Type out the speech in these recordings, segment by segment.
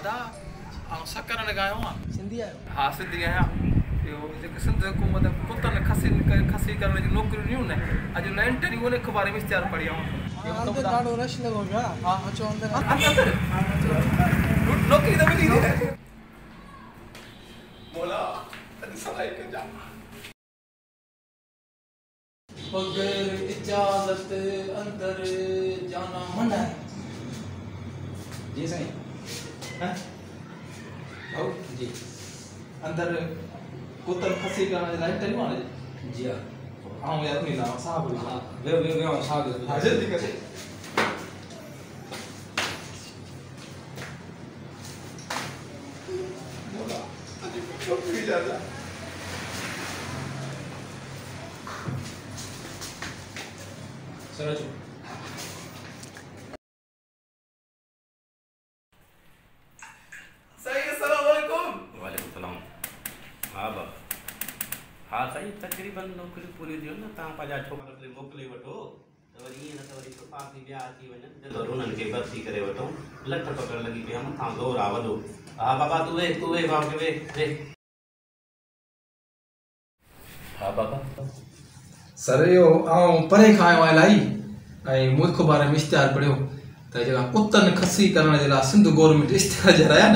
दादा सकरन गायो सिंधी आयो हाँ सिंधी आहियां इहो जेके सिंध हुकूमत कुतनि खसी करण जी नौकरियूं ॾियूं न अॼु हुन इंटरव्यू उन अख़बार में इश्तिहार पढ़ी आहियां अंदर ॾाढो रश लॻो पियो आहे हाँ अचो अंदर नौकरी त मिली बोला अॼु सलाही कजा बगैर इजाज़त अंदर जाना मना है जी साईं भाऊ जी अंदर कुतनि खसी करण जे लाइ इंटरव्यू आहे जी हाँ आऊं यार नहीं ना साहब हाँ वे साहब हाँ जल्दी करे बोला अॼु नौकरी जा सर अचो हाँ साईं तकरीबन नौकरी पूरी थी न तव्हां पंहिंजा छोकिरा मोकिले वठो त वरी ईअं न त वरी सुभाणे थी ॿिया अची वञनि ज़रूरु उन्हनि खे भर्ती करे वठूं लठ पकड़ लॻी पिया मथां ज़ोर आहे वॾो हा बाबा तूं वे बाबा वे हा बाबा सर यो आऊं परे खां आयो आहियां इलाही ऐं मूं अख़बार में इश्तिहार पढ़ियो त जेका कुतनि खसी करण जे लाइ सिंध गवर्नमेंट इश्तिहार ॼाणाया न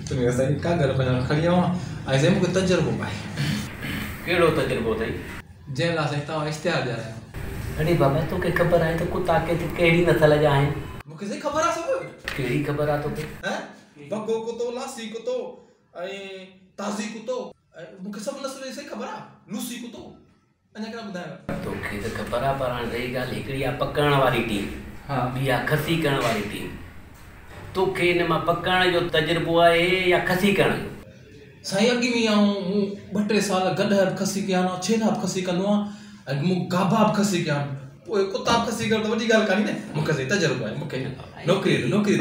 त साईं कागर पंहिंजा खणी आवां ऐं साईं मूंखे तजुर्बो आहे कहिड़ो तजुर्बो अथई जंहिं लाइ साईं तव्हां इश्तिहार ॼाणायो अरे बाबा तोखे ख़बर आहे त कुता कहिड़ी नसल जा आहिनि मूंखे साईं ख़बर आहे सभु कहिड़ी ख़बर आहे तोखे बगो कुतो लासी कुतो ऐं ताज़ी कुतो मूंखे सभु नसल जी साईं ख़बर आहे लूसी कुतो अञा कहिड़ा ॿुधायो तोखे त ख़बर आहे पर हाणे रही ॻाल्हि हिकिड़ी आहे पकड़ण वारी टीम हा ॿी आहे खसी करण वारी टीम तोखे हिन मां पकड़ण जो तजुर्बो आहे या खसी करण जो साईं अॻु में आऊं मूं 2-3 साल गॾु बि खसी कया आहिनि छेला बि खसी कंदो आहियां ऐं मूं गाभा बि खसी कया आहिनि पोइ कुता बि खसी करणु त वॾी ॻाल्हि कान्हे न मूंखे साईं तजुर्बो आहे मूंखे नौकरी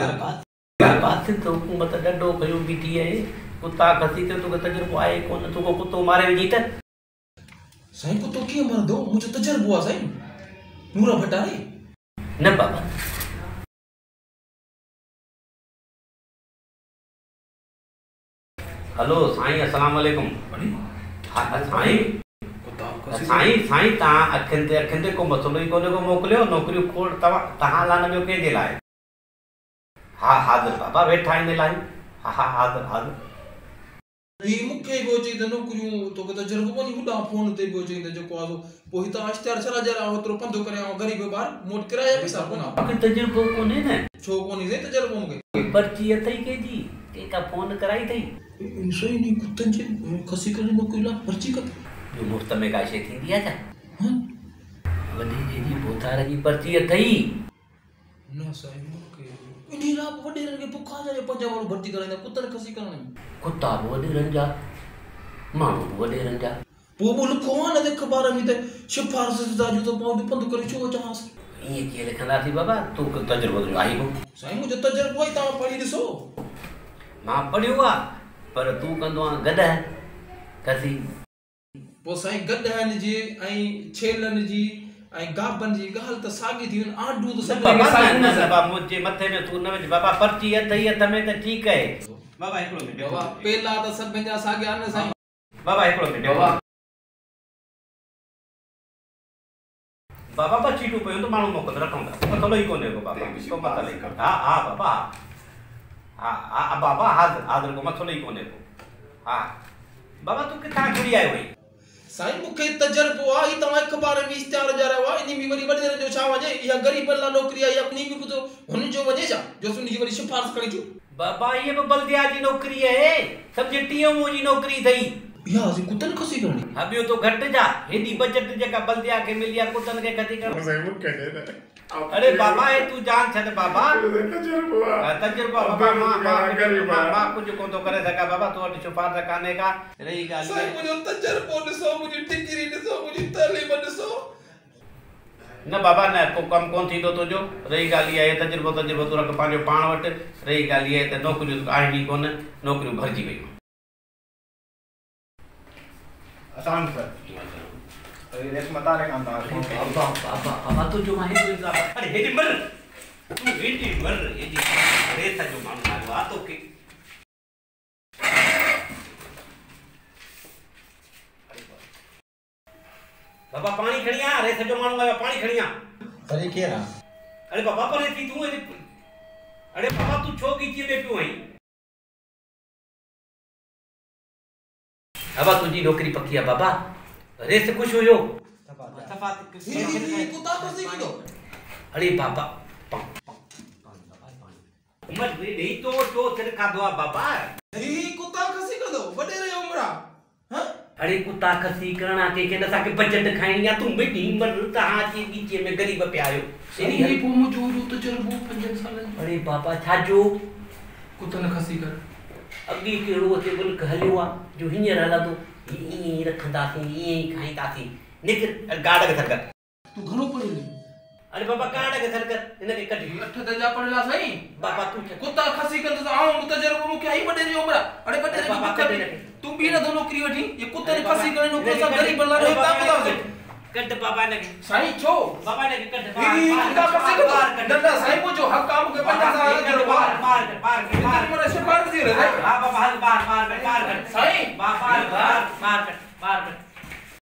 बात तो हुकूमत ॾाढो कयो बीठी आहे कुता खसी करे तोखे तजुर्बो आहे कोन तोखे कुतो मारे विझी त साईं कुतो कीअं मरंदो मुंहिंजो तजुर्बो आहे साईं नूर भटारे न बाबा हेलो साईं अस्सलाम वालेकुम हाँ साईं साईं तव्हां अखियुनि ते को मसइलो ई कोन्हे को मोकिलियो नौकरियूं खोड़ तव्हां लाइ न ॿियो कंहिंजे लाइ हा हाज़िर बाबा वेठा आहिनि इलाही हा हाज़िर ही मूंखे बि अचे त नौकरियूं तोखे तजुर्बो कोन्हे हुॾां फोन ते बि अचे त जेको आहे पोइ हितां इश्तिहार छॾा ॼाणा ओतिरो पंधु करे आऊं ग़रीब ॿार मोट किराया पैसा कोन मूंखे तजुर्बो कोन्हे न छो कोन्हे साईं तजुर्बो मूंखे पर्ची अथई कंहिंजी कंहिंखां फोन कराई अथई साईं नी कुतनि जे खसी करे नौकरी लाइ पर्ची खपे मुफ़्त में का शइ थींदी आहे छा वॾी जी बोथार जी पर्ची अथई न साईं मूंखे इन्ही लाइ वॾेरनि खे बुखा जा 5 माण्हू भर्ती कराईंदा कुतनि खसी करण में कुता बि वॾेरनि जा माण्हू बि वॾेरनि जा पोइ बि लिखो आहे न अख़बार में त सिफारिश था जो त पोइ पंधु करे छो अचांसि ईअं कीअं लिखंदासीं बाबा तूं तजुर्बो तुंहिंजो आहे को साईं मुंहिंजो तजुर्बो आहे तव्हां पढ़ी ॾिसो मां पढ़ियो आहे पर तूं कंदो आहे गॾ खसी पोइ साईं गॾनि जी ऐं छेलनि जी ऐं गाबनि जी ॻाल्हि त साॻी थी वञे आडू त सभु बाबा मुंहिंजे मथे में तूं न विझ बाबा पर्ची अथई हथ में त ठीकु आहे बाबा हिकिड़ो मिनट बाबा पेला त सभिनि जा साॻिया आहिनि साईं बाबा हिकिड़ो मिनट बाबा बस चीटू पियो त माण्हू मोकिल रखूं था मसइलो ई कोन्हे को बाबा को मसइलो ई कोन्हे हा बाबा हा बाबा हाज़िर को मसइलो ई कोन्हे को हा बाबा तूं किथां घुरी आयो हुई साईं मूंखे तजुर्बो आहे ही तव्हां अख़बार में इश्तिहार ॼाणायो आहे इन में वरी वॾेरनि जो छा वञे इहा ग़रीबनि लाइ नौकरी आहे या नी बि कुझु हुननि जो वञे छा जो उनजी वरी सिफारिश खणी अचूं बाबा ये बि बल्दिया जी नौकरी आहे सब्जी टीएमओ जी नौकरी अथई इहा असीं कुतनि खसी करणी हा ॿियो तो घटि जा हेॾी बजट जेका बल्दिया खे मिली आहे कुतनि खे खसी करणु अरे बाबा ये तू जान छॾ बाबा तजुर्बो बाबा मां कुझु कोन थो करे सघां बाबा तो वटि सिफारिश कान्हे का रही ॻाल्हि साईं मुंहिंजो तजुर्बो ॾिसो मुंहिंजी डिग्री ॾिसो मुंहिंजी तालीम ॾिसो न बाबा न को कमु कोन थींदो तुंहिंजो रही ॻाल्हि इहा आहे तजुर्बो तूं रख पंहिंजो पाण वटि रही ॻाल्हि इहा आहे त नौकरियूं आहिनि ई कोन नौकरियूं भरिजी वियूं असां रेशमता रे कांदा बाबा तो जो माहे अरे हेडी मर तू हेडी मर हेडी रेसा जो माण्हू आयो आ तो के बाबा पानी खणी आ रे सजो माण्हू आयो पानी खणी आ सही केर आ अरे बाबा पर थी तू अरे बाबा तू छो कीची में पियो आई बाबा तुझी नौकरी पक्की है बाबा अरे से खुश हो यो सफा कुत्ता फंसी की तो अरे बाबा उमर वे नहीं तो तेरे का दुआ बाबा कुत्ता खसी कर दो बड़े रे उमरा हां अरे कुत्ता खसी करना के नसा के बजट खाइनी तू मिटी मर तहां के बीच में गरीब पे आयो सही पो मुजो तो चरबो 5 साल अरे बाबा छाजो कुत्ता न खसी कर अगी केड़ो ते बोल कहलियो आ जो हियर हला तो ई रखंदा सी ई खाईता सी निक गाड़ के थरकर तू घणो पढ़ियो अरे बाबा गाड़ के थरकर इने के कटी अठ दर्जा पढ़ला सही बाबा तू कुत्ता खसी कर तो आऊं तजरबो मुके आई बड़े रे उमरा अरे बड़े रे बाबा कर तू भी ना दो नौकरी वठी ये कुत्ता ने खसी करे नो कोसा गरीब बल्ला रे ता बता दे कट बाबा ने साईं छो बाबा ने कट कुत्ता खसी कर डंडा साईं को जो हक काम के 50 साल पार मेरे से पार दे रे हां बाबा बार कर साईं बाबा बार कर